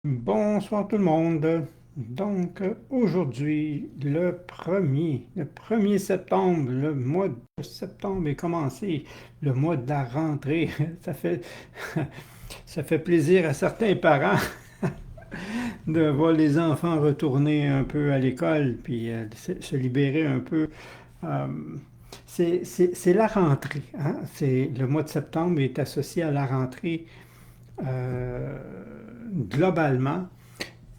Bonsoir tout le monde. Donc aujourd'hui, le premier septembre, le mois de septembre est commencé, le mois de la rentrée. Ça fait, ça fait plaisir à certains parents de voir les enfants retourner un peu à l'école, puis se libérer un peu. Euh, c'est la rentrée, hein. Le mois de septembre est associé à la rentrée euh, globalement.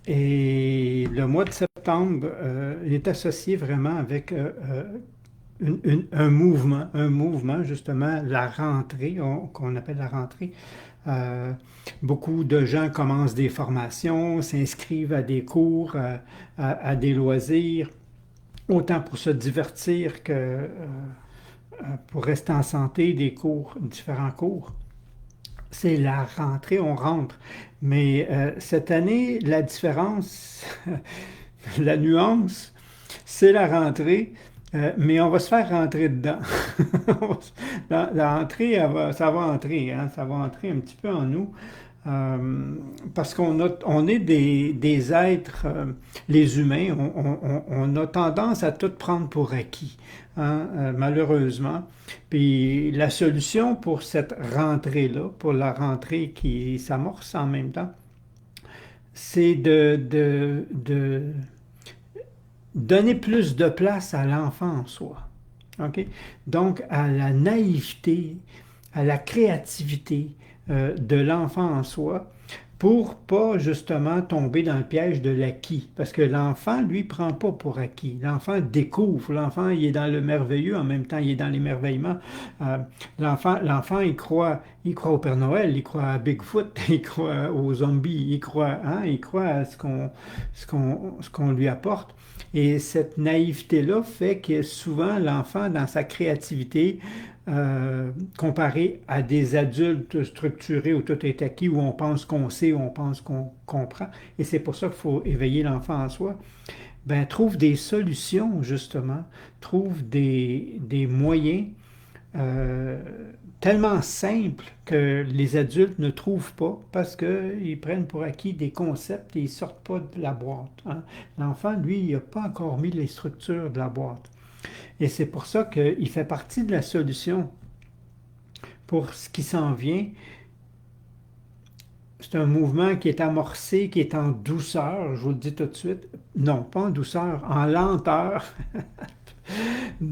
Et le mois de septembre est associé vraiment avec un mouvement justement, la rentrée, qu'on appelle la rentrée. Euh, Beaucoup de gens commencent des formations, s'inscrivent à des cours, à des loisirs, autant pour se divertir que pour rester en santé, des cours, différents cours. C'est la rentrée, on rentre. Mais cette année, la différence, la nuance, c'est la rentrée, mais on va se faire rentrer dedans. La rentrée, ça va entrer, hein, ça va entrer un petit peu en nous. Euh, Parce on est des êtres, les humains, on a tendance à tout prendre pour acquis, hein, malheureusement. Puis la solution pour cette rentrée-là, pour la rentrée qui s'amorce en même temps, c'est de donner plus de place à l'enfant en soi. OK? Donc, à la naïveté, à la créativité de l'enfant en soi, pour pas justement tomber dans le piège de l'acquis. Parce que l'enfant, lui, prend pas pour acquis. L'enfant découvre. L'enfant, il est dans le merveilleux, en même temps, il est dans l'émerveillement. Euh, l'enfant, il croit au Père Noël, il croit à Bigfoot, il croit aux zombies, il croit à ce qu'on lui apporte. Et cette naïveté-là fait que souvent l'enfant, dans sa créativité, comparé à des adultes structurés où tout est acquis, où on pense qu'on sait, où on pense qu'on comprend, et c'est pour ça qu'il faut éveiller l'enfant en soi, ben, trouve des solutions, justement, trouve des moyens euh, tellement simples que les adultes ne trouvent pas parce qu'ils prennent pour acquis des concepts et ils ne sortent pas de la boîte, hein. L'enfant, lui, il n'a pas encore mis les structures de la boîte. Et c'est pour ça qu'il fait partie de la solution pour ce qui s'en vient. C'est un mouvement qui est amorcé, qui est en douceur, je vous le dis tout de suite. Non, pas en douceur, en lenteur.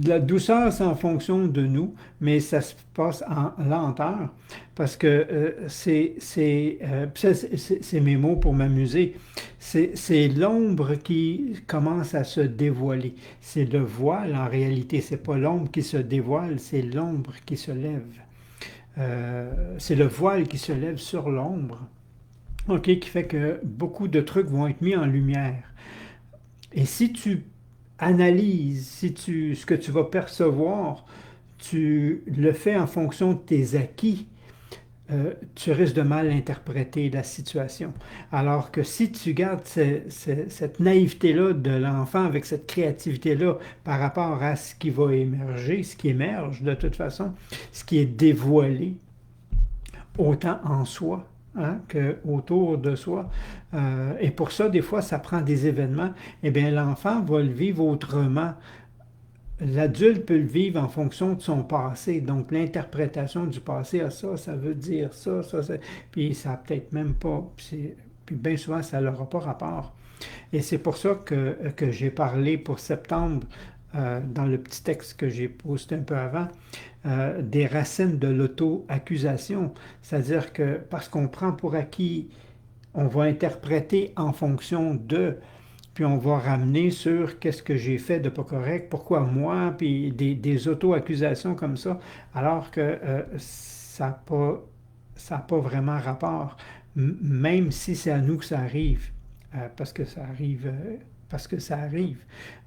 La douceur, c'est en fonction de nous, mais ça se passe en lenteur parce que c'est mes mots pour m'amuser. C'est l'ombre qui commence à se dévoiler. C'est le voile en réalité. C'est pas l'ombre qui se dévoile, c'est l'ombre qui se lève. C'est le voile qui se lève sur l'ombre. OK, qui fait que beaucoup de trucs vont être mis en lumière. Et si tu analyses, ce que tu vas percevoir, tu le fais en fonction de tes acquis, tu risques de mal interpréter la situation. Alors que si tu gardes cette naïveté-là de l'enfant avec cette créativité-là par rapport à ce qui va émerger, ce qui émerge de toute façon, ce qui est dévoilé, autant en soi, hein, que autour de soi. Et pour ça, des fois, ça prend des événements. Eh bien, l'enfant va le vivre autrement. L'adulte peut le vivre en fonction de son passé. Donc, l'interprétation du passé, à ça, ça veut dire ça, puis ça n'a peut-être même pas. Puis bien souvent, ça n'aura pas rapport. Et c'est pour ça que j'ai parlé pour septembre, dans le petit texte que j'ai posté un peu avant, des racines de l'auto-accusation. C'est-à-dire que parce qu'on prend pour acquis, on va interpréter en fonction de, puis on va ramener sur qu'est-ce que j'ai fait de pas correct, pourquoi moi, puis des auto-accusations comme ça, alors que ça n'a pas vraiment rapport, même si c'est à nous que ça arrive, parce que ça arrive, parce que ça arrive.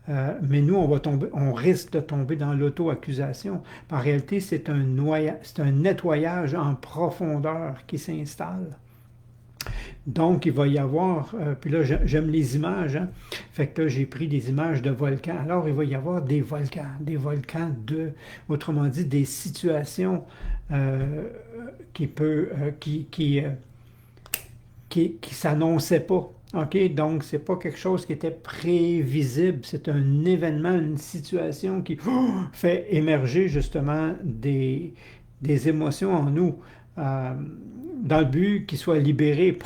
Mais nous, on risque de tomber dans l'auto-accusation. En réalité, c'est un nettoyage en profondeur qui s'installe. Donc, il va y avoir, puis là, j'aime les images, hein. Fait que là, j'ai pris des images de volcans. Alors, il va y avoir des volcans autrement dit, des situations euh, qui peut, qui s'annonçait pas. OK? Donc, c'est pas quelque chose qui était prévisible. C'est un événement, une situation qui fait émerger justement des émotions en nous, euh, dans le but qu'ils soient libérés,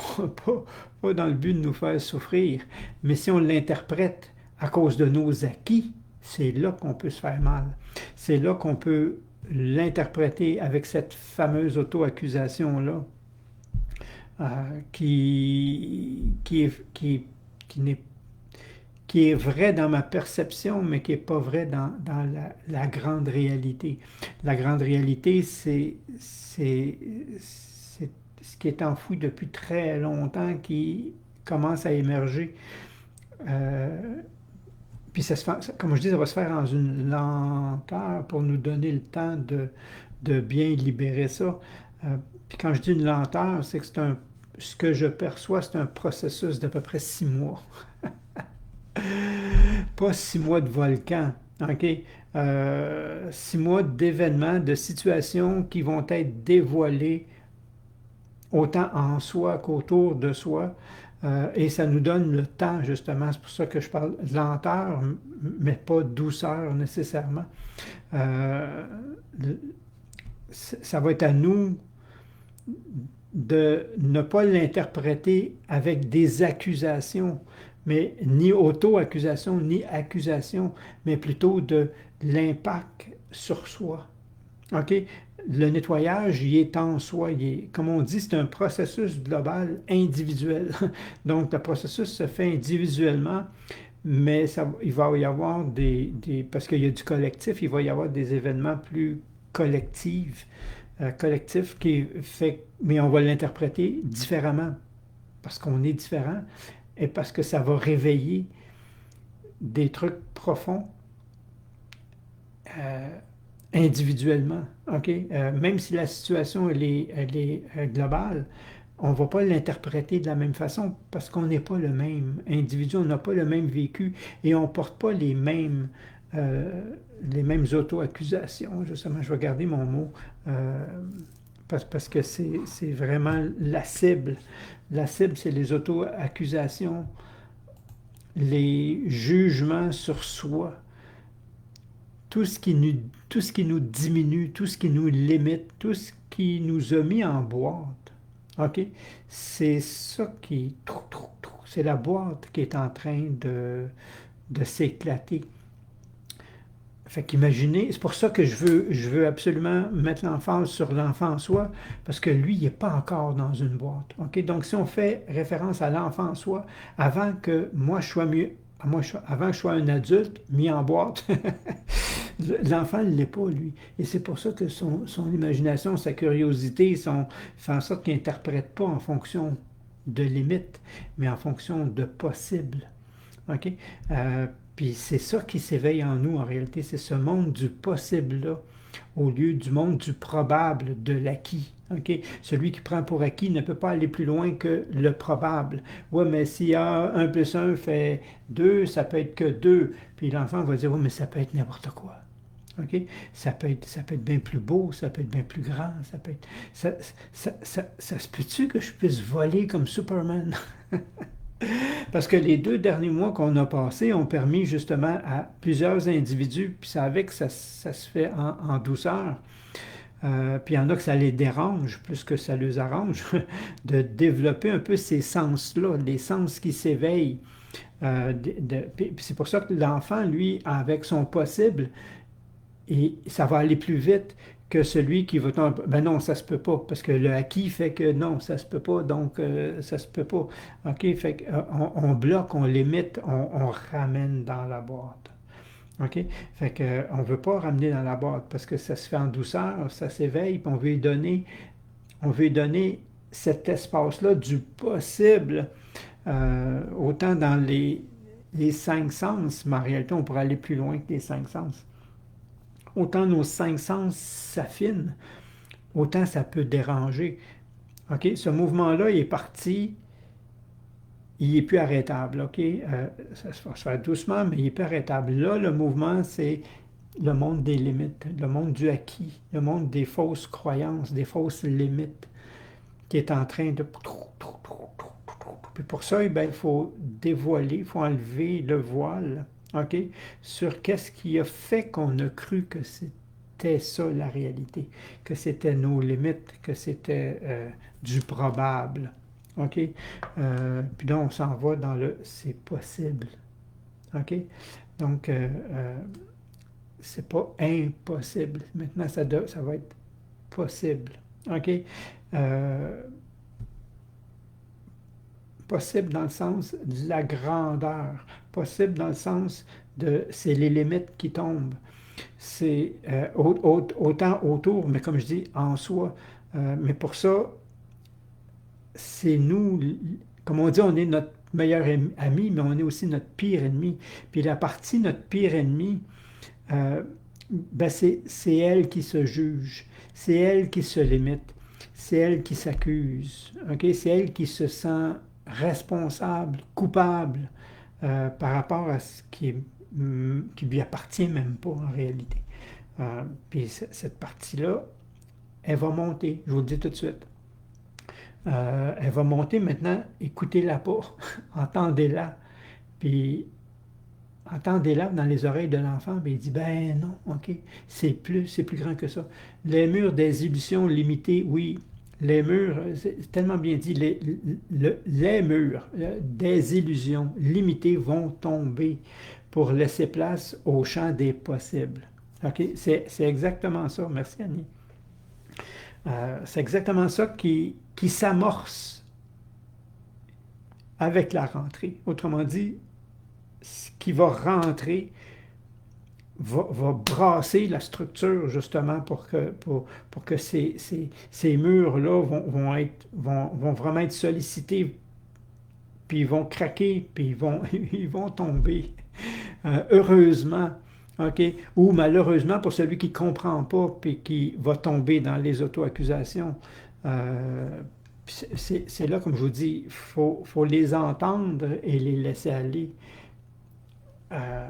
pas dans le but de nous faire souffrir. Mais si on l'interprète à cause de nos acquis, c'est là qu'on peut se faire mal. C'est là qu'on peut l'interpréter avec cette fameuse auto-accusation-là, qui n'est qui est vrai dans ma perception, mais qui n'est pas vrai dans la grande réalité. La grande réalité, c'est ce qui est enfoui depuis très longtemps, qui commence à émerger. Euh, Puis ça se fait, comme je dis, ça va se faire dans une lenteur pour nous donner le temps de bien libérer ça. Puis quand je dis une lenteur, c'est que ce que je perçois, c'est un processus d'à peu près 6 mois. Pas 6 mois de volcan, OK? 6 mois d'événements, de situations qui vont être dévoilées autant en soi qu'autour de soi. Et ça nous donne le temps, justement. C'est pour ça que je parle de lenteur, mais pas douceur nécessairement. Euh, Ça va être à nous de ne pas l'interpréter avec des accusations, mais ni auto-accusation, ni accusation, mais plutôt de l'impact sur soi. OK? Le nettoyage, il est en soi. Comme on dit, c'est un processus global individuel. Donc, le processus se fait individuellement, mais il va y avoir parce qu'il y a du collectif, il va y avoir des événements plus collectifs, collectif qui fait, mais on va l'interpréter différemment parce qu'on est différent et parce que ça va réveiller des trucs profonds, euh, individuellement. OK? Même si la situation elle est globale, on ne va pas l'interpréter de la même façon parce qu'on n'est pas le même individu, on n'a pas le même vécu et on ne porte pas euh, les mêmes auto-accusations. Justement, je vais garder mon mot. euh, parce que c'est vraiment la cible. La cible, c'est les auto-accusations, les jugements sur soi, tout ce qui nous, tout ce qui nous diminue, tout ce qui nous limite, tout ce qui nous a mis en boîte. OK? C'est ça qui... C'est la boîte qui est en train de s'éclater. Fait qu'imaginez, c'est pour ça que je veux absolument mettre l'emphase sur l'enfant en soi, parce que lui, il n'est pas encore dans une boîte. OK? Donc, si on fait référence à l'enfant en soi, avant que moi je sois mieux, avant que je sois un adulte mis en boîte, l'enfant ne l'est pas, lui. Et c'est pour ça que son imagination, sa curiosité, fait en sorte qu'il n'interprète pas en fonction de limites, mais en fonction de possibles. OK? Puis c'est ça qui s'éveille en nous en réalité, c'est ce monde du possible-là, au lieu du monde du probable, de l'acquis. OK? Celui qui prend pour acquis ne peut pas aller plus loin que le probable. Ouais, mais s'il y a 1 + 1 fait 2, ça peut être que 2. Puis l'enfant va dire, ouais, mais ça peut être n'importe quoi. OK? Ça peut être bien plus beau, ça peut être bien plus grand, ça peut être... Ça se peut-tu que je puisse voler comme Superman? Parce que les 2 derniers mois qu'on a passés ont permis justement à plusieurs individus, puis ça avec ça se fait en douceur, puis il y en a que ça les dérange plus que ça les arrange, de développer un peu ces sens-là, les sens qui s'éveillent. Puis c'est pour ça que l'enfant, lui, avec son possible, et ça va aller plus vite que celui qui va tomber. Ben non, ça se peut pas, parce que le acquis fait que non, ça se peut pas, donc ça se peut pas. OK, fait qu'on bloque, on limite, on ramène dans la boîte. OK? Fait que on veut pas ramener dans la boîte parce que ça se fait en douceur, ça s'éveille, puis on veut lui donner cet espace-là du possible, autant dans les 5 sens, mais en réalité, on pourrait aller plus loin que les 5 sens. Autant nos 5 sens s'affinent, autant ça peut déranger. OK? Ce mouvement-là, il est parti, il n'est plus arrêtable. OK? Ça va se faire doucement, mais il n'est plus arrêtable. Là, le mouvement, c'est le monde des limites, le monde du acquis, le monde des fausses croyances, des fausses limites, qui est en train Puis pour ça, eh bien, il faut dévoiler, il faut enlever le voile, OK, sur qu'est-ce qui a fait qu'on a cru que c'était ça la réalité, que c'était nos limites, que c'était du probable. OK? Puis là, on s'en va dans le c'est possible. OK? Donc, c'est pas impossible. Maintenant, ça va être possible. OK? Euh, Possible dans le sens de la grandeur. Possible dans le sens de c'est les limites qui tombent. C'est autant autour, mais comme je dis, en soi. Mais pour ça, c'est nous, comme on dit, on est notre meilleur ami, mais on est aussi notre pire ennemi. Puis la partie, notre pire ennemi, euh, ben c'est elle qui se juge, c'est elle qui se limite, c'est elle qui s'accuse, ok? C'est elle qui se sent responsable, coupable par rapport à ce qui lui appartient même pas en réalité. Puis cette partie-là, elle va monter, je vous le dis tout de suite. Elle va monter maintenant, écoutez-la pas, entendez-la, puis entendez-la dans les oreilles de l'enfant, puis il dit, ben non, ok, c'est plus grand que ça. Les murs des illusions limitées, oui, les murs, c'est tellement bien dit, les murs des illusions limitées vont tomber pour laisser place au champ des possibles. Ok, c'est exactement ça. Merci Annie. C'est exactement ça qui s'amorce avec la rentrée. Autrement dit, ce qui va rentrer va brasser la structure justement pour que ces murs-là vont vraiment être sollicités, puis ils vont craquer, puis ils vont tomber. Heureusement, OK? Ou malheureusement pour celui qui ne comprend pas, puis qui va tomber dans les auto-accusations. Euh, c'est là, comme je vous dis, faut les entendre et les laisser aller. Euh,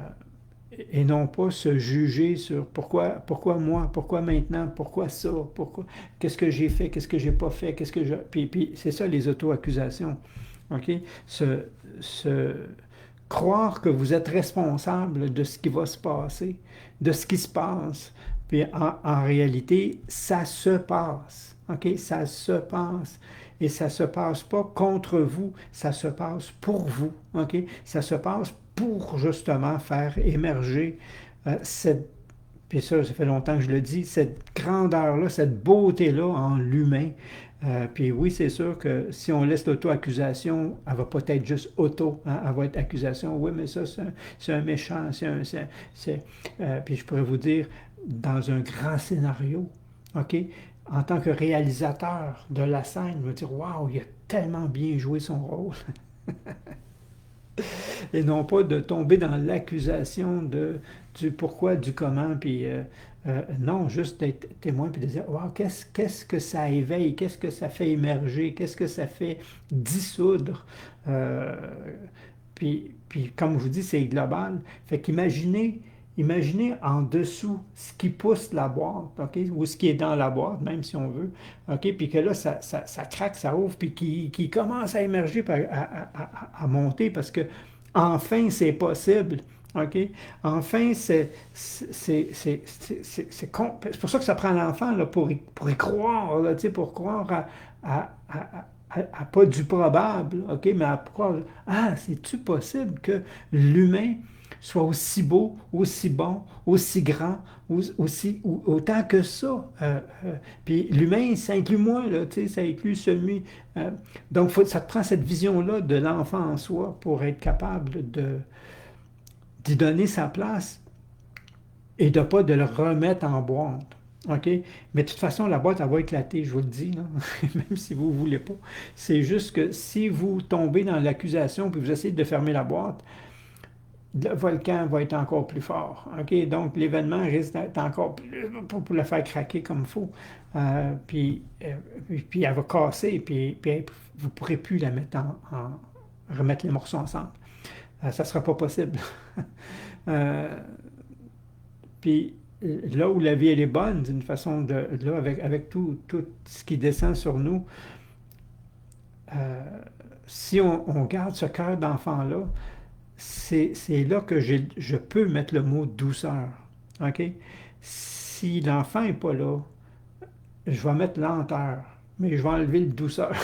et non pas se juger sur pourquoi moi, pourquoi maintenant, pourquoi ça, pourquoi, qu'est-ce que j'ai fait, qu'est-ce que j'ai pas fait, qu'est-ce que je... Puis c'est ça les auto-accusations. OK? Se croire que vous êtes responsable de ce qui va se passer, de ce qui se passe. Puis en réalité, ça se passe. OK? Ça se passe. Et ça se passe pas contre vous, ça se passe pour vous. OK? Ça se passe pour justement faire émerger cette, puis ça fait longtemps que je le dis, cette grandeur-là, cette beauté-là en l'humain. Puis oui, c'est sûr que si on laisse l'auto-accusation, elle va pas être juste auto, hein, elle va être accusation. Oui, mais ça, c'est un méchant. Puis je pourrais vous dire, dans un grand scénario, OK, en tant que réalisateur de la scène, je me dire, waouh, il a tellement bien joué son rôle. Et non pas de tomber dans l'accusation du pourquoi, du comment, puis non, juste d'être témoin, puis de dire, wow, qu'est-ce que ça éveille, qu'est-ce que ça fait émerger, qu'est-ce que ça fait dissoudre. Euh, puis, comme je vous dis, c'est global. Fait imaginez en dessous ce qui pousse la boîte, OK, ou ce qui est dans la boîte, même si on veut, OK, puis que là, ça craque, ça ouvre, puis qui commence à émerger, puis à monter, parce que enfin, c'est possible. OK? Enfin, c'est pour ça que ça prend l'enfant là, pour y croire, là, tu sais, pour croire à pas du probable, OK? Mais à croire, ah, c'est-tu possible que l'humain soit aussi beau, aussi bon, aussi grand, autant que ça? Puis l'humain, ça inclut moi, là, tu sais, ça inclut celui. euh, donc, ça te prend cette vision-là de l'enfant en soi pour être capable d'y donner sa place et de pas de le remettre en boîte. OK? Mais de toute façon, la boîte, elle va éclater, je vous le dis, là, même si vous ne voulez pas. C'est juste que si vous tombez dans l'accusation puis vous essayez de fermer la boîte, le volcan va être encore plus fort. OK? Donc, l'événement risque d'être encore plus pour le faire craquer comme il faut. Puis elle va casser, puis vous ne pourrez plus la mettre remettre les morceaux ensemble. Ça ne sera pas possible. Euh, Puis là où la vie, elle est bonne, d'une façon là, avec tout ce qui descend sur nous, euh, si on garde ce cœur d'enfant-là, c'est là que je peux mettre le mot douceur. OK? Si l'enfant n'est pas là, je vais mettre lenteur, mais je vais enlever le douceur.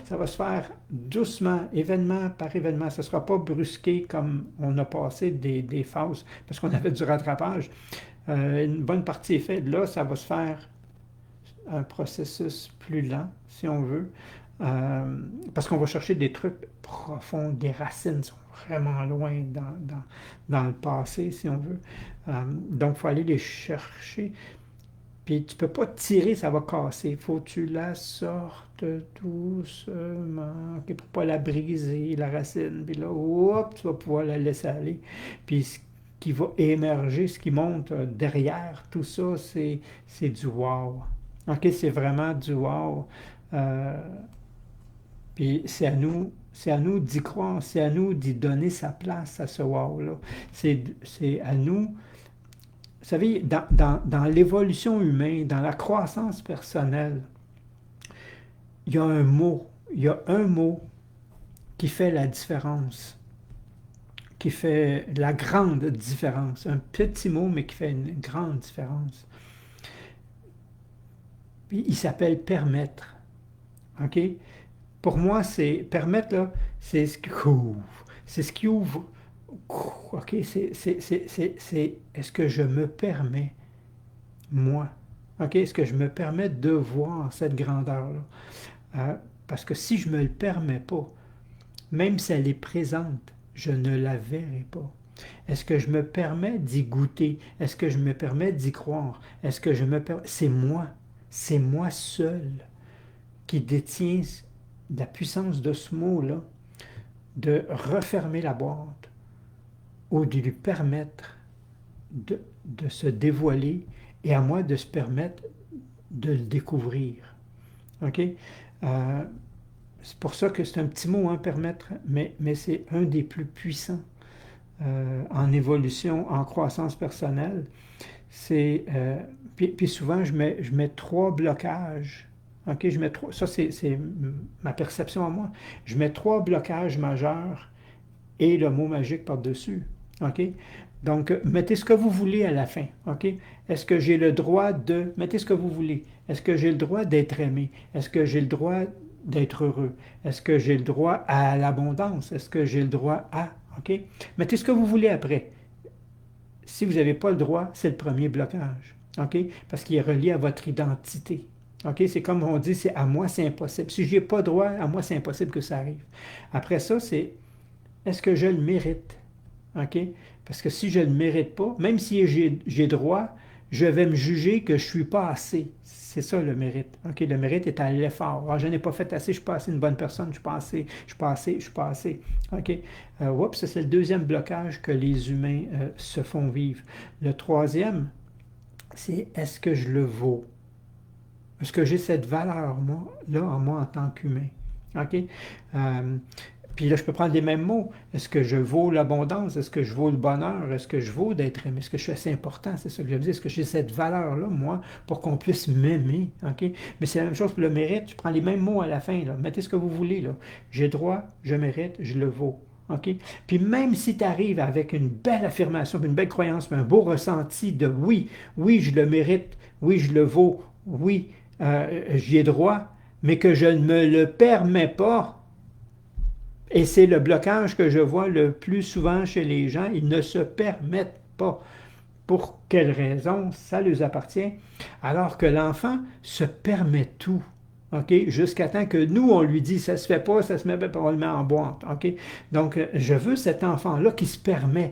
Ça va se faire doucement, événement par événement. Ça ne sera pas brusqué comme on a passé des phases, parce qu'on avait du rattrapage. Une bonne partie est faite. Là, ça va se faire un processus plus lent, si on veut, parce qu'on va chercher des trucs profonds, des racines sont vraiment loin dans le passé, si on veut. Donc, il faut aller les chercher. Puis tu peux pas tirer, ça va casser. Il faut que tu la sortes doucement, OK, pour pas la briser, la racine. Puis là, hop, tu vas pouvoir la laisser aller. Puis ce qui va émerger, ce qui monte derrière tout ça, c'est du wow. OK, c'est vraiment du wow. Euh, Puis c'est à nous d'y croire, c'est à nous d'y donner sa place à ce wow-là. C'est à nous, vous savez, dans l'évolution humaine, dans la croissance personnelle, il y a un mot qui fait la différence, qui fait la grande différence. Un petit mot, mais qui fait une grande différence. Puis il s'appelle permettre. OK? Pour moi, c'est permettre, là, c'est ce qui ouvre. C'est ce qui ouvre. OK? Est-ce que je me permets, moi? OK? Est-ce que je me permets de voir cette grandeur-là? Parce que si je ne me le permets pas, même si elle est présente, je ne la verrai pas. Est-ce que je me permets d'y goûter? Est-ce que je me permets d'y croire? Est-ce que je me permets... C'est moi seul qui détient la puissance de ce mot-là, de refermer la boîte ou de lui permettre de se dévoiler et à moi de se permettre de le découvrir. OK? C'est pour ça que c'est un petit mot, hein, permettre, mais c'est un des plus puissants en évolution, en croissance personnelle. Puis souvent, je mets trois blocages. OK, ça, c'est ma perception à moi. Je mets trois blocages majeurs et le mot magique par-dessus. OK? Donc, mettez ce que vous voulez à la fin. OK? Est-ce que j'ai le droit de... Mettez ce que vous voulez. Est-ce que j'ai le droit d'être aimé? Est-ce que j'ai le droit d'être heureux? Est-ce que j'ai le droit à l'abondance? Est-ce que j'ai le droit à... OK? Mettez ce que vous voulez après. Si vous n'avez pas le droit, c'est le premier blocage. OK? Parce qu'il est relié à votre identité. OK? C'est comme on dit, c'est à moi, c'est impossible. Si je n'ai pas droit, à moi, c'est impossible que ça arrive. Après ça, c'est est-ce que je le mérite? OK? Parce que si je ne le mérite pas, même si j'ai droit, je vais me juger que je ne suis pas assez. C'est ça le mérite. OK? Le mérite est à l'effort. Ah, je n'ai pas fait assez, je ne suis pas assez une bonne personne, je ne suis pas assez, je ne suis pas assez, je ne suis pas assez. OK? Oups, ça c'est le deuxième blocage que les humains se font vivre. Le troisième, c'est est-ce que je le vaux? Est-ce que j'ai cette valeur, moi, là, en moi, en tant qu'humain? OK? Puis là, je peux prendre les mêmes mots. Est-ce que je vaux l'abondance? Est-ce que je vaux le bonheur? Est-ce que je vaux d'être aimé? Est-ce que je suis assez important? C'est ça que je veux dire. Est-ce que j'ai cette valeur-là, moi, pour qu'on puisse m'aimer? OK? Mais c'est la même chose pour le mérite. Je prends les mêmes mots à la fin, là. Mettez ce que vous voulez, là. J'ai droit, je mérite, je le vaux. OK? Puis même si tu arrives avec une belle affirmation, une belle croyance, un beau ressenti de oui, oui, je le mérite, oui, je le vaux, oui, j'y ai droit, mais que je ne me le permets pas, et c'est le blocage que je vois le plus souvent chez les gens, ils ne se permettent pas. Pour quelle raison? Ça leur appartient. Alors que l'enfant se permet tout. OK? Jusqu'à temps que nous, on lui dit, ça se fait pas, ça se met pas, on le met en boîte. OK? Donc, je veux cet enfant-là qui se permet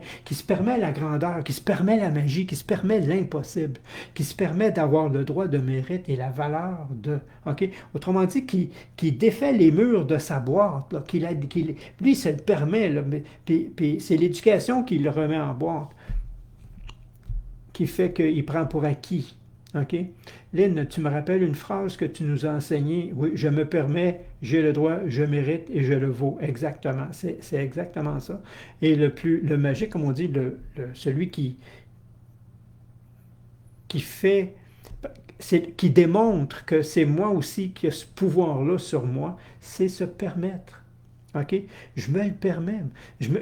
la grandeur, qui se permet la magie, qui se permet l'impossible, qui se permet d'avoir le droit de mérite et la valeur de. OK? Autrement dit, qui défait les murs de sa boîte, là, lui, ça le permet, là, puis c'est l'éducation qui le remet en boîte, qui fait qu'il prend pour acquis. OK? Lynn, tu me rappelles une phrase que tu nous as enseignée. Oui, je me permets, j'ai le droit, je mérite et je le vaux. Exactement. C'est exactement ça. Et le magique, comme on dit, celui qui fait... qui démontre que c'est moi aussi qui ai ce pouvoir-là sur moi, c'est se permettre. OK? Je me le permets. Je me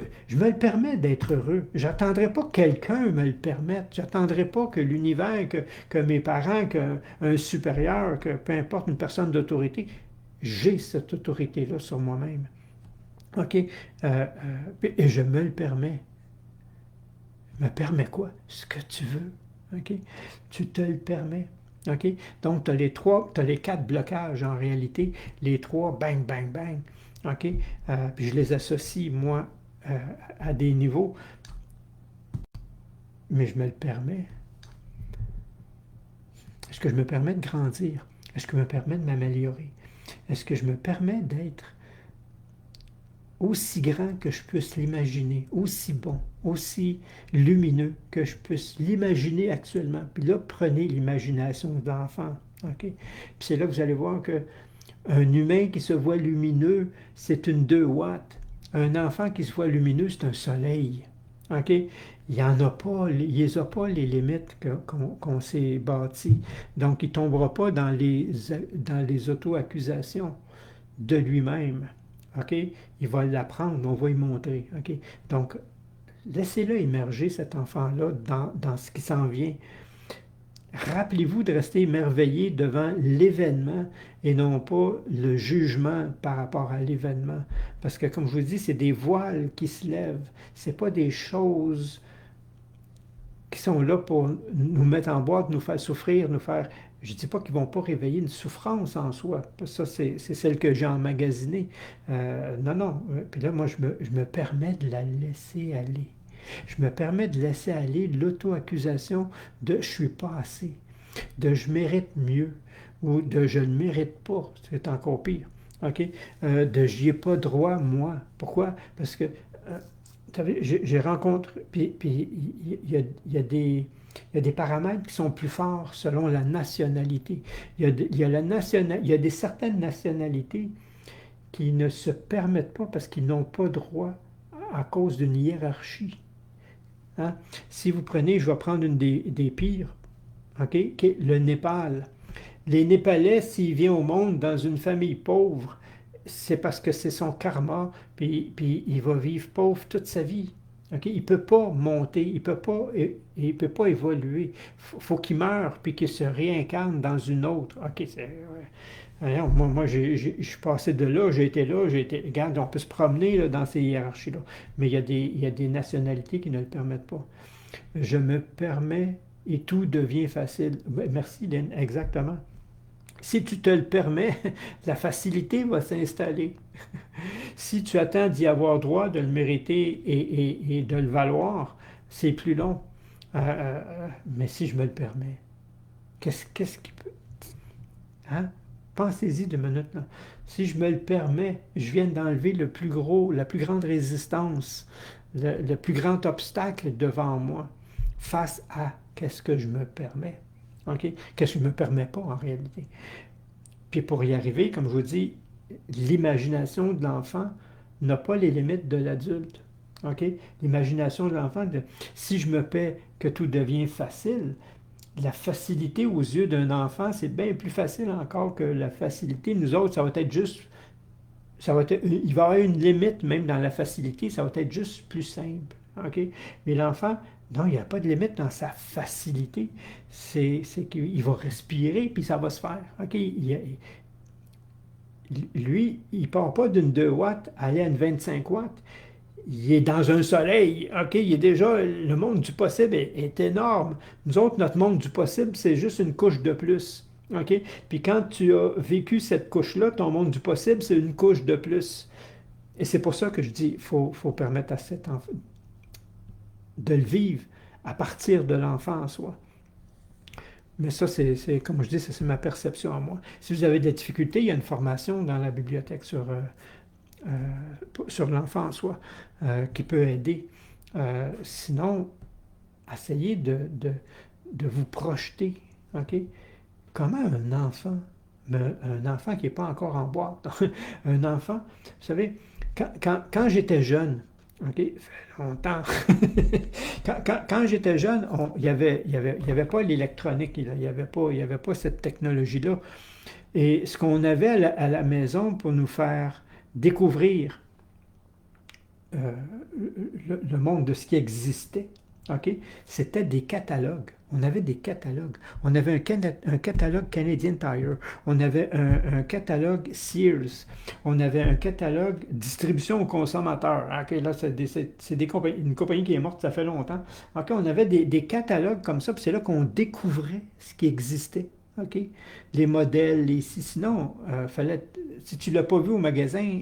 le permets d'être heureux. J'attendrai pas que quelqu'un me le permette. J'attendrai pas que l'univers, que mes parents, qu'un supérieur, que peu importe une personne d'autorité, j'ai cette autorité-là sur moi-même. OK? Et je me le permets. Me permets quoi? Ce que tu veux. OK? Tu te le permets. OK? Donc, tu as les trois, tu as les quatre blocages en réalité. Les trois, bang, bang, bang. OK? Puis je les associe, moi, à des niveaux, mais je me le permets. Est-ce que je me permets de grandir? Est-ce que je me permets de m'améliorer? Est-ce que je me permets d'être aussi grand que je puisse l'imaginer, aussi bon, aussi lumineux que je puisse l'imaginer actuellement? Puis là, prenez l'imagination d'enfant. OK? Puis c'est là que vous allez voir que un humain qui se voit lumineux, c'est une 2 watts. Un enfant qui se voit lumineux, c'est un soleil. OK? Il n'y en a pas, il n'y a pas les limites qu'on s'est bâties. Donc, il ne tombera pas dans les auto-accusations de lui-même. OK? Il va l'apprendre, on va y montrer. OK? Donc, laissez-le émerger, cet enfant-là, dans ce qui s'en vient. Rappelez-vous de rester émerveillé devant l'événement et non pas le jugement par rapport à l'événement. Parce que, comme je vous dis, c'est des voiles qui se lèvent. Ce n'est pas des choses qui sont là pour nous mettre en boîte, nous faire souffrir, nous faire... Je ne dis pas qu'ils ne vont pas réveiller une souffrance en soi. Ça, c'est celle que j'ai emmagasinée. Non, non. Puis là, moi, je me permets de la laisser aller. Je me permets de laisser aller l'auto-accusation de je suis pas assez, de je mérite mieux ou de je ne mérite pas, c'est encore pire. OK? De j'y ai pas droit, moi. Pourquoi? Parce que j'ai rencontré, puis il y a des paramètres qui sont plus forts selon la nationalité. Il y a certaines nationalités qui ne se permettent pas parce qu'ils n'ont pas droit à cause d'une hiérarchie. Hein? Si vous prenez, je vais prendre une des pires, OK? Le Népal. Les Népalais, s'il vient au monde dans une famille pauvre, c'est parce que c'est son karma, puis il va vivre pauvre toute sa vie. OK? Il ne peut pas monter, il peut pas évoluer. Faut qu'il meure, puis qu'il se réincarne dans une autre. OK, c'est... Ouais. Alors, moi je suis passé de là, j'ai été... Regarde, on peut se promener là, dans ces hiérarchies-là. Mais il y a des nationalités qui ne le permettent pas. Je me permets et tout devient facile. Merci, Lynn, exactement. Si tu te le permets, la facilité va s'installer. Si tu attends d'y avoir droit, de le mériter et de le valoir, c'est plus long. Mais si je me le permets, qu'est-ce qui peut... Hein? Pensez-y 2 minutes, là. Si je me le permets, je viens d'enlever le plus gros, la plus grande résistance, le plus grand obstacle devant moi face à qu'est-ce que je me permets. OK? Qu'est-ce que je ne me permets pas en réalité. Puis pour y arriver, comme je vous dis, l'imagination de l'enfant n'a pas les limites de l'adulte. OK? L'imagination de l'enfant, si je me paie que tout devient facile, la facilité aux yeux d'un enfant, c'est bien plus facile encore que la facilité. Nous autres, ça va être juste, il va y avoir une limite même dans la facilité, ça va être juste plus simple. OK? Mais l'enfant, non, il n'y a pas de limite dans sa facilité. C'est qu'il va respirer, puis ça va se faire. OK? Lui, il ne part pas d'une 2 watts à aller à une 25 watts. Il est dans un soleil, OK? Il est déjà, le monde du possible est énorme. Nous autres, notre monde du possible, c'est juste une couche de plus, OK? Puis quand tu as vécu cette couche-là, ton monde du possible, c'est une couche de plus. Et c'est pour ça que je dis, faut permettre à cet enfant de le vivre à partir de l'enfant en soi. Mais ça, comme je dis, c'est ma perception à moi. Si vous avez des difficultés, il y a une formation dans la bibliothèque sur l'enfant en soi qui peut aider. Sinon, essayez de vous projeter. OK? Comment un enfant qui n'est pas encore en boîte, un enfant, vous savez, quand j'étais jeune, OK? Ça fait longtemps. Quand j'étais jeune, il y avait pas l'électronique, il y avait pas cette technologie-là. Et ce qu'on avait à la maison pour nous faire découvrir euh, le monde de ce qui existait, OK? C'était des catalogues. On avait des catalogues. On avait un catalogue Canadian Tire. On avait un catalogue Sears. On avait un catalogue distribution aux consommateurs. OK, là, c'est des une compagnie qui est morte, ça fait longtemps. OK, on avait des catalogues comme ça, puis c'est là qu'on découvrait ce qui existait. OK? Les modèles, sinon, si tu ne l'as pas vu au magasin,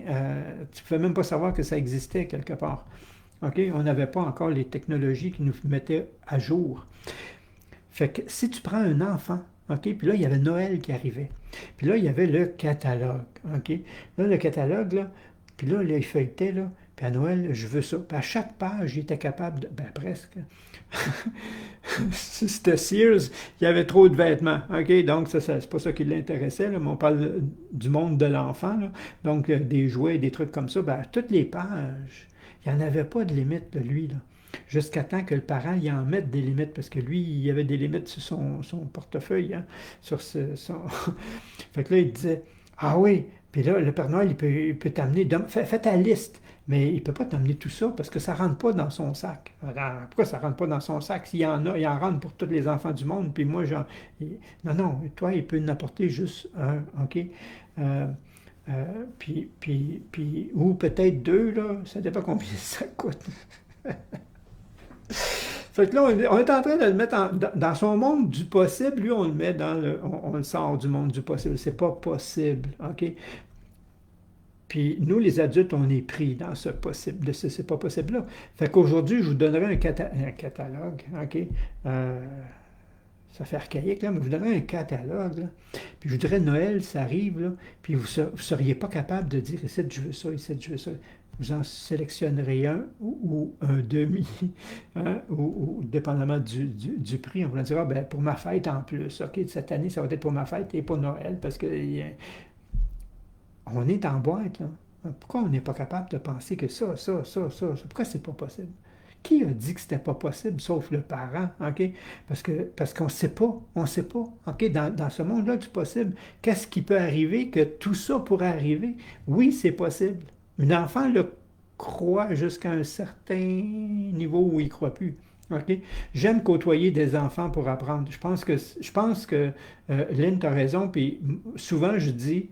tu ne pouvais même pas savoir que ça existait quelque part. OK? On n'avait pas encore les technologies qui nous mettaient à jour. Fait que si tu prends un enfant, OK, puis là, il y avait Noël qui arrivait. Puis là, il y avait le catalogue, OK? Là, le catalogue, là, puis là, il feuilletait, là, puis à Noël, je veux ça. Puis à chaque page, il était capable de, ben presque, si c'était Sears, il y avait trop de vêtements, OK? Donc, c'est pas ça qui l'intéressait, là, mais on parle du monde de l'enfant, là. Donc, des jouets, des trucs comme ça, ben, à toutes les pages, il n'y en avait pas de limite de lui, là. Jusqu'à temps que le parent y en mette des limites, parce que lui, il y avait des limites sur son portefeuille, hein, sur son... Fait que là, il disait, ah oui, puis là, le Père Noël, il peut t'amener, fais ta liste, mais il ne peut pas t'amener tout ça parce que ça ne rentre pas dans son sac. Alors, pourquoi ça ne rentre pas dans son sac? S'il y en a, il en rentre pour tous les enfants du monde, puis moi, genre, non, non, toi, il peut en apporter juste un, OK? Euh, ou peut-être deux, là, ça dépend combien ça coûte. Fait que là, on est en train de le mettre dans son monde du possible. Lui, on le met on le sort du monde du possible. C'est pas possible, OK? Puis nous, les adultes, on est pris dans ce possible, de ce c'est pas possible-là. Fait qu'aujourd'hui, je vous donnerai un catalogue, OK? Euh, Ça fait archaïque, là, mais je vous donnerai un catalogue, là. Puis je vous dirais, Noël, ça arrive, là, puis vous ne seriez pas capable de dire, ici, je veux ça, ici, je veux ça. Vous en sélectionnerez un ou un demi, hein, ou dépendamment du prix, on vous dira, ben, pour ma fête en plus, OK, cette année, ça va être pour ma fête et pour Noël, parce que on est en boîte, là. Pourquoi on n'est pas capable de penser que ça, pourquoi c'est pas possible? Qui a dit que c'était pas possible, sauf le parent, OK? Parce qu'on ne sait pas, on ne sait pas, OK? Dans ce monde-là du possible, qu'est-ce qui peut arriver que tout ça pourrait arriver? Oui, c'est possible. Un enfant le croit jusqu'à un certain niveau où il ne croit plus. OK? J'aime côtoyer des enfants pour apprendre. Je pense que Lynn, tu as raison, puis souvent je dis,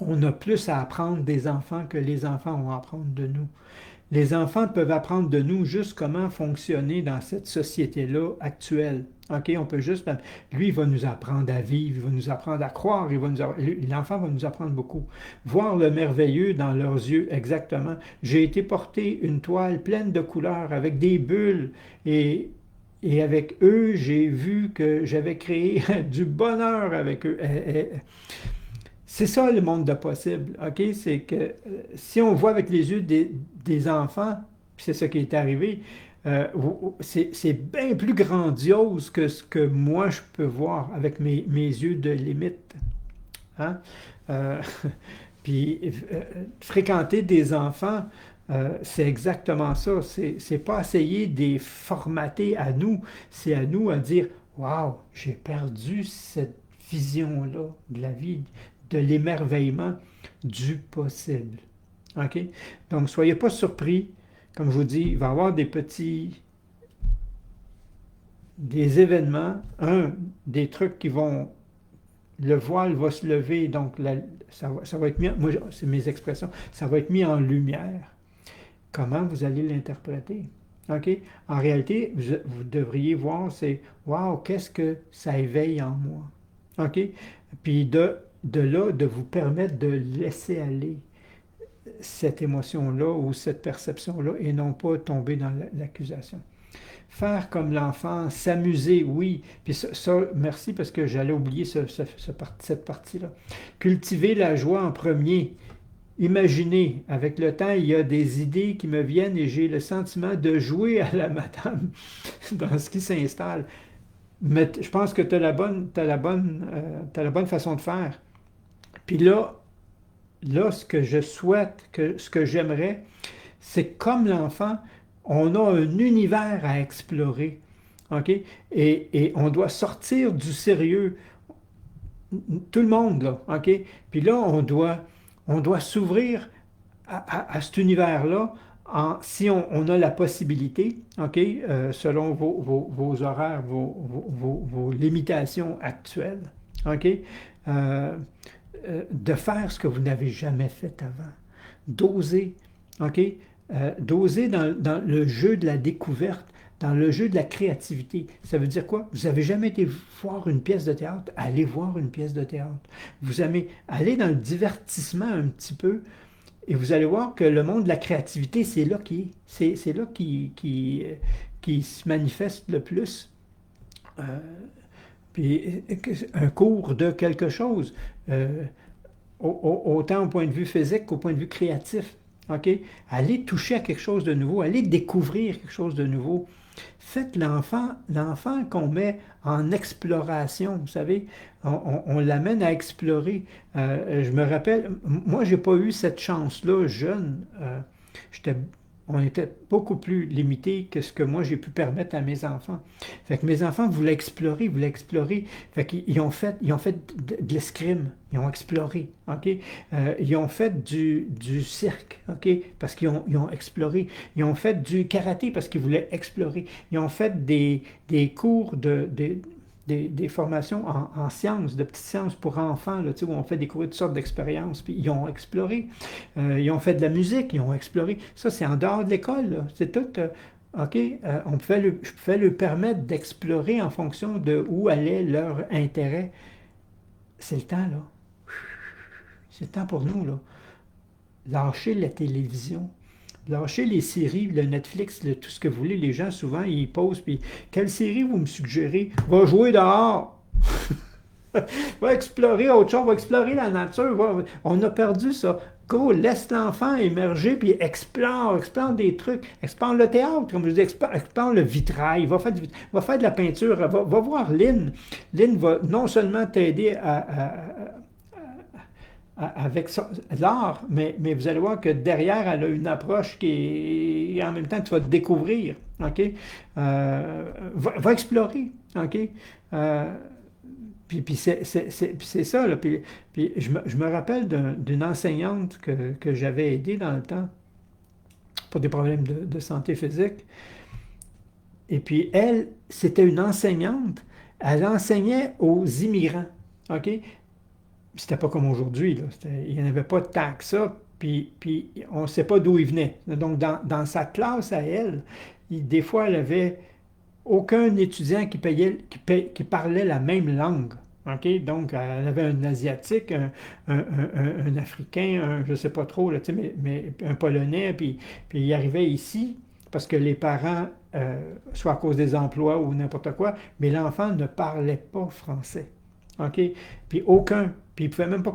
on a plus à apprendre des enfants que les enfants ont à apprendre de nous. Les enfants peuvent apprendre de nous juste comment fonctionner dans cette société-là actuelle. OK, on peut juste... Lui, il va nous apprendre à vivre, il va nous apprendre à croire, l'enfant va nous apprendre beaucoup. Voir le merveilleux dans leurs yeux, exactement. J'ai été porter une toile pleine de couleurs avec des bulles et avec eux, j'ai vu que j'avais créé du bonheur avec eux. C'est ça le monde de possible, OK? C'est que si on voit avec les yeux des enfants, puis c'est ça qui est arrivé, c'est bien plus grandiose que ce que moi je peux voir avec mes yeux de limite. Hein? Euh, puis fréquenter des enfants, c'est exactement ça. C'est pas essayer de les formater à nous, c'est à nous à dire, waouh, j'ai perdu cette vision-là de la vie, de l'émerveillement du possible. OK? Donc, soyez pas surpris. Comme je vous dis, il va y avoir des événements, des trucs qui vont, le voile va se lever, donc ça va être mis, moi, c'est mes expressions, ça va être mis en lumière. Comment vous allez l'interpréter? OK? En réalité, vous devriez voir, c'est, waouh, qu'est-ce que ça éveille en moi? OK? Puis de là, de vous permettre de laisser aller cette émotion-là ou cette perception-là et non pas tomber dans l'accusation. Faire comme l'enfant, s'amuser, oui. Puis merci parce que j'allais oublier cette partie-là. Cultiver la joie en premier. Imaginez, avec le temps, il y a des idées qui me viennent et j'ai le sentiment de jouer à la madame dans ce qui s'installe. Mais je pense que tu as t'as la bonne façon de faire. Puis là, ce que je souhaite, ce que j'aimerais, C'est comme l'enfant, on a un univers à explorer. OK? Et on doit sortir du sérieux, tout le monde, là. OK? Puis là, on doit s'ouvrir à cet univers-là si on a la possibilité, OK, selon vos horaires, vos limitations actuelles, OK, euh, de faire ce que vous n'avez jamais fait avant. D'oser, OK, d'oser dans le jeu de la découverte, dans le jeu de la créativité. Ça veut dire quoi? Vous n'avez jamais été voir une pièce de théâtre? Allez voir une pièce de théâtre. Vous aimez aller dans le divertissement un petit peu, et vous allez voir que le monde de la créativité, c'est là c'est là qui se manifeste le plus. Euh, puis un cours de quelque chose, euh, autant au point de vue physique qu'au point de vue créatif. OK? Allez toucher à quelque chose de nouveau, allez découvrir quelque chose de nouveau. Faites l'enfant qu'on met en exploration, vous savez, on l'amène à explorer. Je me rappelle, moi, j'ai pas eu cette chance-là jeune. J'étais, on était beaucoup plus limité que ce que moi j'ai pu permettre à mes enfants. Fait que mes enfants voulaient explorer, voulaient explorer. Fait qu'ils ils ont fait de l'escrime, ils ont exploré, OK? Ils ont fait du cirque, OK? Parce qu'ils ont exploré. Ils ont fait du karaté parce qu'ils voulaient explorer. Ils ont fait des cours des formations en sciences, de petites sciences pour enfants, là, tu sais, où on fait découvrir toutes sortes d'expériences, puis ils ont exploré. Ils ont fait de la musique, ils ont exploré. Ça, c'est en dehors de l'école, là. C'est tout. OK, je pouvais leur permettre d'explorer en fonction de où allait leur intérêt. C'est le temps, là. C'est le temps pour nous, là. Lâcher la télévision. Lâchez les séries, le Netflix, tout ce que vous voulez. Les gens, souvent, ils posent, puis quelle série vous me suggérez? Va jouer dehors! Va explorer autre chose, va explorer la nature. On a perdu ça. Go, laisse l'enfant émerger, puis explore des trucs. Explore le théâtre, comme je dis, explore le vitrail. Va faire de la peinture. Va voir Lynn. Lynn va non seulement t'aider avec l'art, mais vous allez voir que derrière, elle a une approche qui est, en même temps, tu vas te découvrir, OK? Va explorer, OK? Euh, puis c'est ça, là. Puis je me rappelle d'une enseignante que j'avais aidée dans le temps pour des problèmes de santé physique. Et puis elle, c'était une enseignante. Elle enseignait aux immigrants, OK? C'était pas comme aujourd'hui, là. Il n'y en avait pas tant que ça, puis on ne sait pas d'où ils venaient. Donc, dans sa classe à elle, des fois, elle avait aucun étudiant qui parlait la même langue. OK? Donc, elle avait un Asiatique, un Africain, je ne sais pas trop, là, tu sais, mais un Polonais, puis il arrivait ici parce que les parents, soit à cause des emplois ou n'importe quoi, mais l'enfant ne parlait pas français. OK? Puis aucun. Puis ils ne pouvaient même pas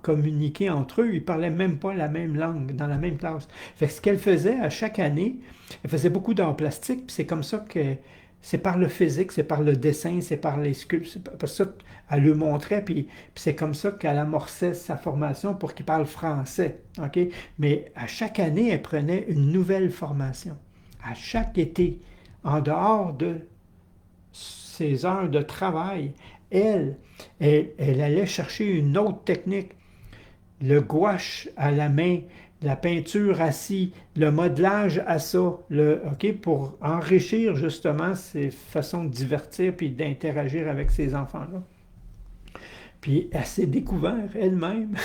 communiquer entre eux. Ils ne parlaient même pas la même langue dans la même classe. Fait que ce qu'elle faisait à chaque année, elle faisait beaucoup d'arts plastiques. Puis c'est comme ça que c'est par le physique, c'est par le dessin, c'est par les sculptures. C'est par ça qu'elle le montrait. Puis c'est comme ça qu'elle amorçait sa formation pour qu'il parle français. OK? Mais à chaque année, elle prenait une nouvelle formation. À chaque été, en dehors de ses heures de travail, elle, elle allait chercher une autre technique, le gouache à la main, la peinture assis, le modelage à ça, OK, pour enrichir justement ses façons de divertir puis d'interagir avec ces enfants-là. Puis elle s'est découvert elle-même.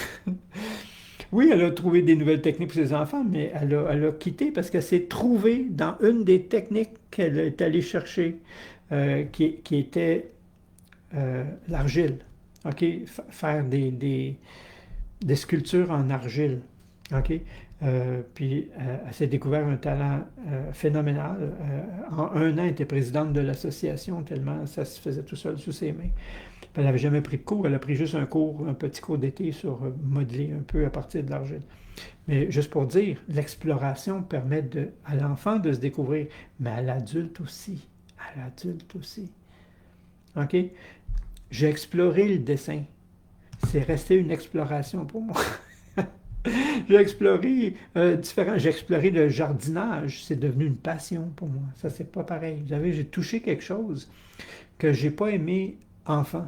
Oui, elle a trouvé des nouvelles techniques pour ses enfants, mais elle a quitté parce qu'elle s'est trouvée dans une des techniques qu'elle est allée chercher, qui était l'argile. OK? Faire des sculptures en argile. OK? Puis elle s'est découvert un talent phénoménal. En un an, elle était présidente de l'association tellement ça se faisait tout seul sous ses mains. Puis elle n'avait jamais pris de cours, elle a pris juste un petit cours d'été sur modeler un peu à partir de l'argile. Mais juste pour dire, l'exploration permet à l'enfant de se découvrir, mais à l'adulte aussi. À l'adulte aussi. OK? J'ai exploré le dessin. C'est resté une exploration pour moi. J'ai exploré différents. J'ai exploré le jardinage. C'est devenu une passion pour moi. Ça, c'est pas pareil. Vous savez, j'ai touché quelque chose que j'ai pas aimé enfant.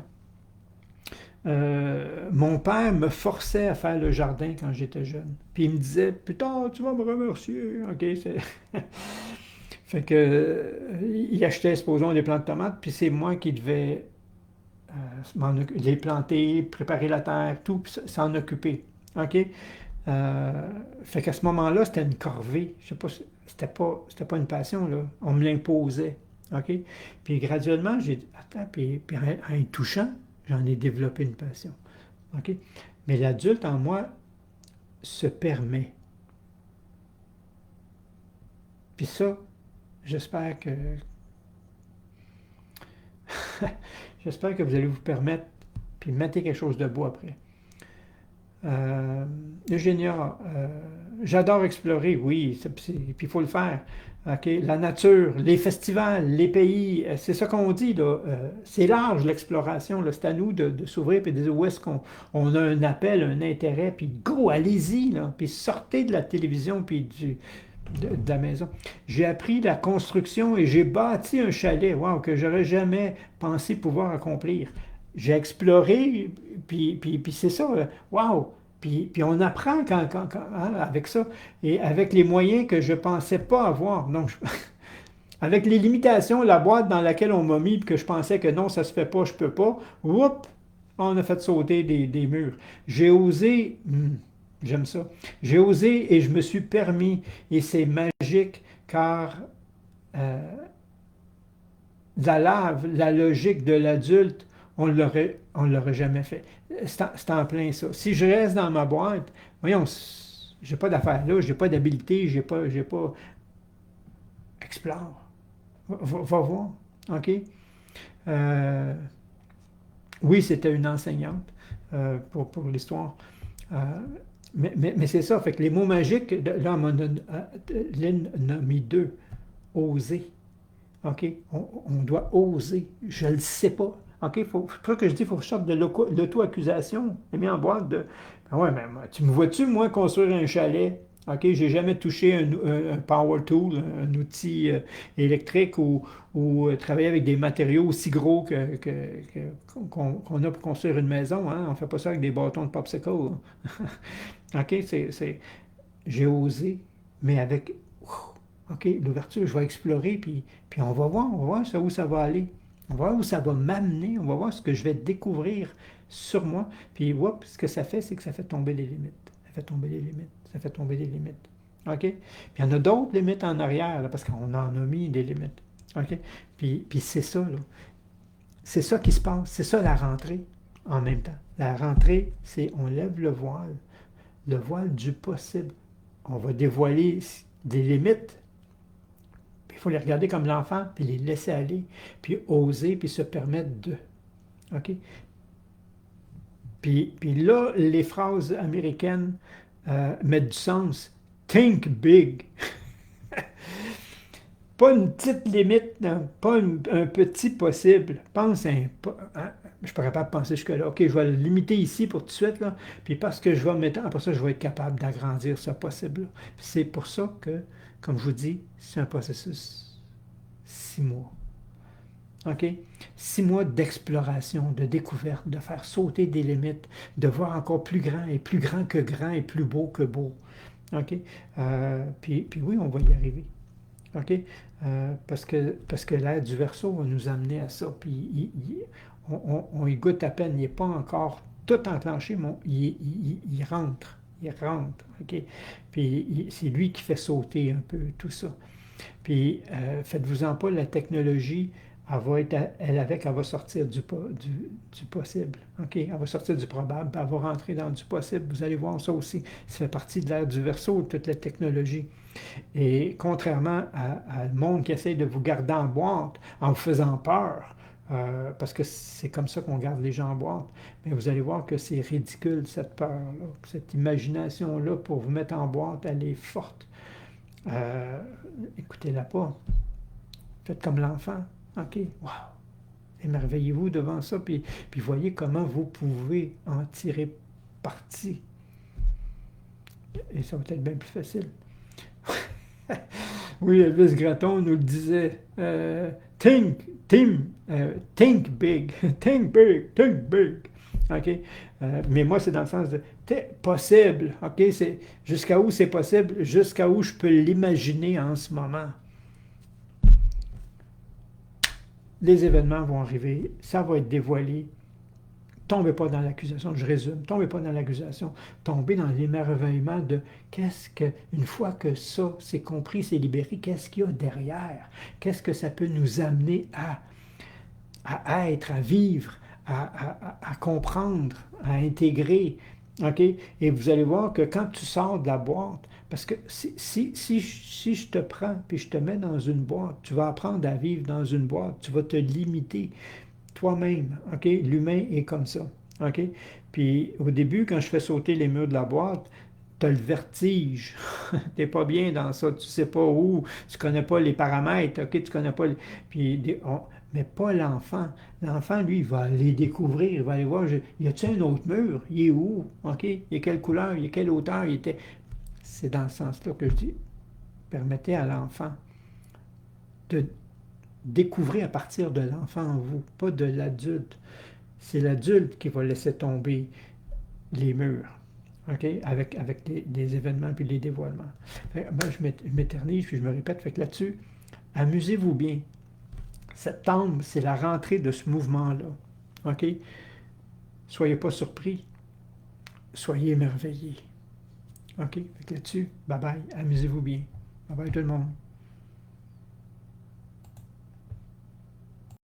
Mon père me forçait à faire le jardin quand j'étais jeune. Puis il me disait, plus tard, tu vas me remercier. OK, fait que, il achetait, supposons, des plantes de tomates, puis c'est moi qui devais les planter, préparer la terre, tout, puis s'en occuper. OK? Fait qu'à ce moment-là, c'était une corvée. Je sais pas, c'était pas une passion, là. On me l'imposait. OK? Puis graduellement, j'ai dit, attends, puis en y touchant, j'en ai développé une passion. OK? Mais l'adulte en moi se permet. Puis ça, j'espère que j'espère que vous allez vous permettre, puis mettez quelque chose de beau après. Euh, Eugénia, j'adore explorer, oui, puis il faut le faire. OK? La nature, les festivals, les pays, c'est ça qu'on dit, là. C'est large l'exploration, là. C'est à nous de s'ouvrir et de dire où est-ce qu'on on a un appel, un intérêt, puis go, allez-y, là. Puis sortez de la télévision, puis de la maison. J'ai appris la construction et j'ai bâti un chalet, wow, que j'aurais jamais pensé pouvoir accomplir. J'ai exploré, puis c'est ça, wow! Puis on apprend hein, avec ça, et avec les moyens que je ne pensais pas avoir. Donc, avec les limitations, la boîte dans laquelle on m'a mis, puis que je pensais que non, ça se fait pas, je peux pas, whoop, on a fait sauter des murs. J'ai osé, j'aime ça, j'ai osé et je me suis permis, et c'est magique, car euh, la logique de l'adulte, on l'aurait jamais fait. C'est en plein ça. Si je reste dans ma boîte, voyons, j'ai pas d'affaires là, j'ai pas d'habilité, j'ai pas, explore. Va voir. OK? Euh, oui, c'était une enseignante pour l'histoire. Euh, mais c'est ça. Fait que les mots magiques, là, Lynn en a mis deux. Oser. OK? On doit oser. Je ne le sais pas. OK? Faut que je dis, il faut que je sorte de l'auto-accusation. J'ai mis en boîte de. Ben ouais, mais tu me vois-tu, moi, construire un chalet? OK? J'ai jamais touché un power tool, un outil électrique ou travailler avec des matériaux aussi gros qu'on a pour construire une maison. Hein? On ne fait pas ça avec des bâtons de popsicle. OK? J'ai osé, mais avec OK, l'ouverture, je vais explorer, puis on va voir ça, où ça va aller. On va voir où ça va m'amener, on va voir ce que je vais découvrir sur moi. Puis, whoop, ce que ça fait, c'est que ça fait tomber les limites. Ça fait tomber les limites. Ça fait tomber les limites. OK? Puis, il y en a d'autres limites en arrière, là, parce qu'on en a mis des limites. OK? Puis c'est ça, là. C'est ça qui se passe. C'est ça la rentrée en même temps. La rentrée, c'est on lève le voile du possible. On va dévoiler des limites. Il faut les regarder comme l'enfant, puis les laisser aller, puis oser, puis se permettre de. OK? Puis là, les phrases américaines mettent du sens. Think big. Pas une petite limite, non. Pas un petit possible. Pense hein, je ne suis pas capable de penser jusque-là. OK, je vais le limiter ici pour tout de suite, là. Puis parce que je vais mettre, après ça, je vais être capable d'agrandir ce possible-là. C'est pour ça que, comme je vous dis, c'est un processus 6 mois. OK? 6 mois d'exploration, de découverte, de faire sauter des limites, de voir encore plus grand que grand et plus beau que beau. OK? Puis oui, on va y arriver. OK? Parce que l'ère du Verseau va nous amener à ça. Puis on y goûte à peine. Il n'est pas encore tout enclenché, mais il rentre. Il rentre. OK? Puis c'est lui qui fait sauter un peu tout ça. Puis faites-vous-en pas, la technologie, elle va sortir du possible. OK? Elle va sortir du probable, puis elle va rentrer dans du possible. Vous allez voir ça aussi. Ça fait partie de l'ère du Verseau, toute la technologie. Et contrairement à le monde qui essaie de vous garder en boîte en vous faisant peur, parce que c'est comme ça qu'on garde les gens en boîte, mais vous allez voir que c'est ridicule, cette peur-là, cette imagination-là pour vous mettre en boîte, elle est forte. Euh, Écoutez-la pas. Faites comme l'enfant. OK, wow. Émerveillez-vous devant ça, puis voyez comment vous pouvez en tirer parti. et ça va être bien plus facile. Oui, Elvis Gratton nous le disait. Think, think, think big, think big, think big. OK? Mais moi, c'est dans le sens de possible. OK? C'est jusqu'à où c'est possible, jusqu'à où je peux l'imaginer en ce moment. Les événements vont arriver, ça va être dévoilé. Tombez pas dans l'accusation, je résume, tombez pas dans l'accusation, tombez dans l'émerveillement de qu'est-ce que, une fois que ça c'est compris, c'est libéré, qu'est-ce qu'il y a derrière? Qu'est-ce que ça peut nous amener à être, à vivre, à comprendre, à intégrer? OK? Et vous allez voir que quand tu sors de la boîte, parce que si je te prends puis je te mets dans une boîte, tu vas apprendre à vivre dans une boîte, tu vas te limiter toi-même, OK? L'humain est comme ça, OK? Puis au début, quand je fais sauter les murs de la boîte, tu as le vertige. Tu n'es pas bien dans ça, tu ne sais pas où, tu ne connais pas les paramètres, OK? Tu connais pas... Puis, mais pas l'enfant. L'enfant, lui, il va aller découvrir, il va aller voir, y a-t-il un autre mur? Il est où? OK? Il est quelle couleur? Il est quelle hauteur? Il était... C'est dans ce sens-là que je dis, permettez à l'enfant de découvrez à partir de l'enfant en vous, pas de l'adulte. C'est l'adulte qui va laisser tomber les murs, OK? Avec des événements puis les dévoilements. Moi, je m'éternise puis je me répète. Fait que là-dessus, amusez-vous bien. Septembre, c'est la rentrée de ce mouvement-là, OK? Soyez pas surpris. Soyez émerveillés. OK? Fait que là-dessus, bye bye. Amusez-vous bien. Bye bye tout le monde.